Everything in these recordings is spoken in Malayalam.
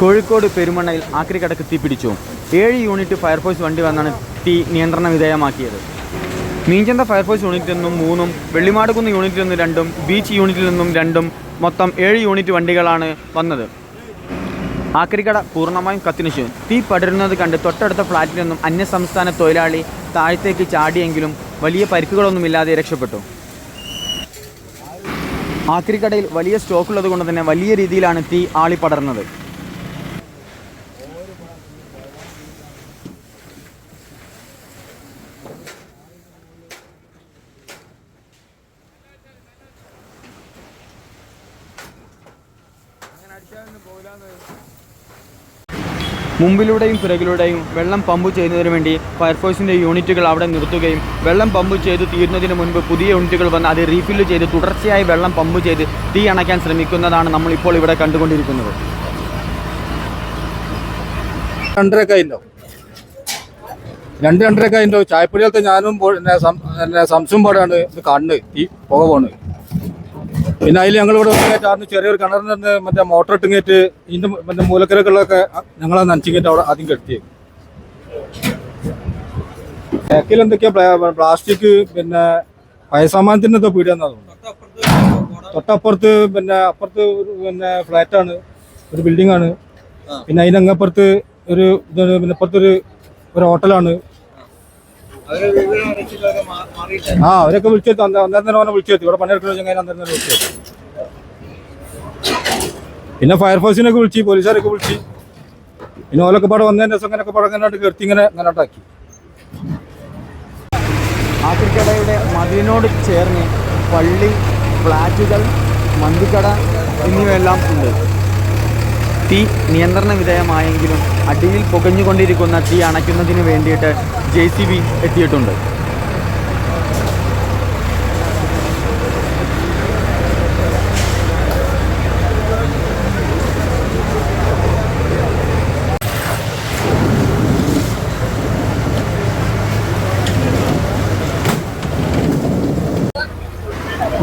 കോഴിക്കോട് പെരുമണ്ണയിൽ ആക്രിക്കടക്ക് തീപിടിച്ചു. 7 യൂണിറ്റ് ഫയർഫോഴ്സ് വണ്ടി വന്നാണ് തീ നിയന്ത്രണ വിധേയമാക്കിയത്. മീഞ്ചന്ത ഫയർഫോഴ്സ് യൂണിറ്റിൽ നിന്നും 3, വെള്ളിമാടുകുന്ന് യൂണിറ്റിൽ നിന്ന് 2, ബീച്ച് യൂണിറ്റിൽ നിന്നും 2, മൊത്തം 7 യൂണിറ്റ് വണ്ടികളാണ് വന്നത്. ആക്രിക്കട പൂർണ്ണമായും കത്തിനശിച്ചു. തീ പടരുന്നത് കണ്ട് തൊട്ടടുത്ത ഫ്ളാറ്റിൽ നിന്നും അന്യസംസ്ഥാന തൊഴിലാളി താഴത്തേക്ക് ചാടിയെങ്കിലും വലിയ പരിക്കുകളൊന്നുമില്ലാതെ രക്ഷപ്പെട്ടു. ആക്രിക്കടയിൽ വലിയ സ്റ്റോക്കുള്ളത് കൊണ്ട് തന്നെ വലിയ രീതിയിലാണ് തീ ആളിപ്പടർന്നത്. മുമ്പിലൂടെയും പിറകിലൂടെയും വെള്ളം പമ്പ് ചെയ്യുന്നതിന് വേണ്ടി ഫയർഫോഴ്സിൻ്റെ യൂണിറ്റുകൾ അവിടെ നിർത്തുകയും വെള്ളം പമ്പ് ചെയ്ത് തീരുന്നതിന് മുൻപ് പുതിയ യൂണിറ്റുകൾ വന്ന് അത് റീഫില്ല് ചെയ്ത് തുടർച്ചയായി വെള്ളം പമ്പ് ചെയ്ത് തീ അണയ്ക്കാൻ ശ്രമിക്കുന്നതാണ് നമ്മളിപ്പോൾ ഇവിടെ കണ്ടുകൊണ്ടിരിക്കുന്നത്. 2-2.5 ചായപ്പൊടികളത്തെ ഞാനും സംശയം പാടാണ് ഇത് കാണുന്നത്. ഈ പുക പോകുന്നത്. പിന്നെ അതിൽ ഞങ്ങളിവിടെ ചാർന്ന് ചെറിയൊരു കിണറിന് മറ്റേ മോട്ടർ ഇട്ടിങ്ങേറ്റ് ഇതിൻ്റെ മറ്റേ മൂലക്കരകളൊക്കെ ഞങ്ങളെ നനച്ചിങ്ങേറ്റ് അവിടെ ആദ്യം കെട്ടി. ബാക്കിൽ എന്തൊക്കെയാ പ്ലാസ്റ്റിക് പിന്നെ പയസാമാനത്തിനൊക്കെ പീടിയെന്നാണ് തോന്നുന്നു. തൊട്ടപ്പുറത്ത് അപ്പുറത്ത് ഫ്ലാറ്റാണ്, ഒരു ബിൽഡിംഗ് ആണ്. പിന്നെ അതിനങ്ങപ്പുറത്ത് ഒരു ഇതാണ്. പിന്നെ അപ്പുറത്തൊരു ഹോട്ടലാണ്. അവരൊക്കെ വിളിച്ചെത്തി. അന്നേരം തന്നെ വിളിച്ചെത്തി. ഇവിടെ പണിയെടുക്കുന്ന അന്നേരം തന്നെ വിളിച്ചെത്തി. പിന്നെ ഫയർഫോഴ്സിനൊക്കെ വിളിച്ച്, പോലീസുകാരൊക്കെ വിളിച്ച്. പിന്നെ ഓലൊക്കെ പാടെ വന്നതിൻ്റെ ദിവസം ഇങ്ങനെയൊക്കെ പടങ്ങനായിട്ട് കയറ്റി ഇങ്ങനെട്ടാക്കി. ആക്രിക്കടയുടെ മതിലിനോട് ചേർന്ന് പള്ളി, ഫ്ലാറ്റുകൾ, മന്തിക്കട എന്നിവയെല്ലാം ഉണ്ട്. തീ നിയന്ത്രണ വിധേയമായെങ്കിലും അടിയിൽ പുകഞ്ഞുകൊണ്ടിരിക്കുന്ന തീ അണയ്ക്കുന്നതിന് വേണ്ടിയിട്ട് JCB എത്തിയിട്ടുണ്ട്.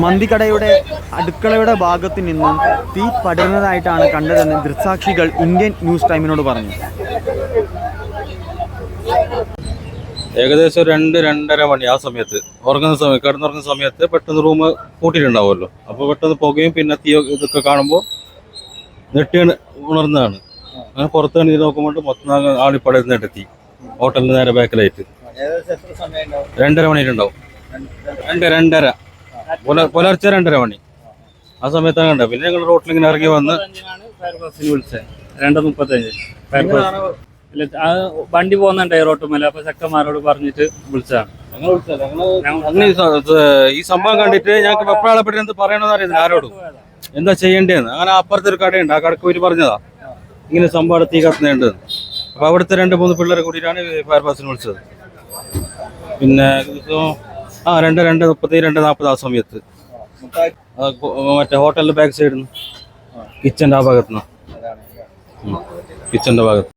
മന്തിക്കടയുടെ അടുക്കളയുടെ ഭാഗത്ത് നിന്നും തീ പടരുന്നതായിട്ടാണ് കണ്ടതെന്ന് ദൃക്സാക്ഷികൾ ഇന്ത്യൻ ന്യൂസ് ടൈമിനോട് പറഞ്ഞു. ഏകദേശം 2-2:30 മണി ആ സമയത്ത് കിടന്നുറങ്ങുന്ന സമയത്ത് പെട്ടെന്ന് റൂം പൂട്ടിയിട്ടുണ്ടാവുമല്ലോ. അപ്പോൾ പെട്ടെന്ന് പുകയും പിന്നെ തീ ഇതൊക്കെ കാണുമ്പോൾ നെട്ടിയാണ് ഉണർന്നതാണ്. അങ്ങനെ പുറത്ത് നീ നോക്കുമ്പോൾ മൊത്തം ആളിപ്പടരുന്നിട്ട് തീ ഹോട്ടലിന് നേരെ ബാക്കിലായിട്ട് 2:30 മണിയിട്ടുണ്ടാവും. 2:30 പുലർച്ചെ 2:30 മണി ആ സമയത്താണ് കണ്ടത്. പിന്നെ ഞങ്ങൾ റോട്ടിൽ ഇങ്ങനെ ഇറങ്ങി വന്ന് വിളിച്ചത് 2:35 വണ്ടി പോകുന്നുണ്ട് റോട്ടുമല്ല. അപ്പൊ ചെക്കന്മാരോട് പറഞ്ഞിട്ട് വിളിച്ചതാണ്. ഈ സംഭവം കണ്ടിട്ട് ഞങ്ങൾക്ക് വെപ്രാളപ്പെട്ട് പറയണമെന്ന് അറിയുന്നില്ല ആരോടും എന്താ ചെയ്യേണ്ടതെന്ന്. അങ്ങനെ അപ്പുറത്തെ ഒരു കടയുണ്ട്, ആ കടക്ക് പോയിട്ട് പറഞ്ഞതാ ഇങ്ങനെ സംഭവം തീ കത്തുന്നുണ്ട്. അപ്പൊ അവിടുത്തെ 2-3 പിള്ളേരെ കൂടിയിട്ടാണ് ഫയർഫോഴ്സിനെ വിളിച്ചത്. പിന്നെ 2:30 2:40 ആ സമയത്ത് മറ്റേ ഹോട്ടലിന്റെ ബാക്ക് സൈഡിൽ നിന്ന് കിച്ചന്റെ ആ ഭാഗത്തുനിന്ന് കിച്ചന്റെ ഭാഗത്ത്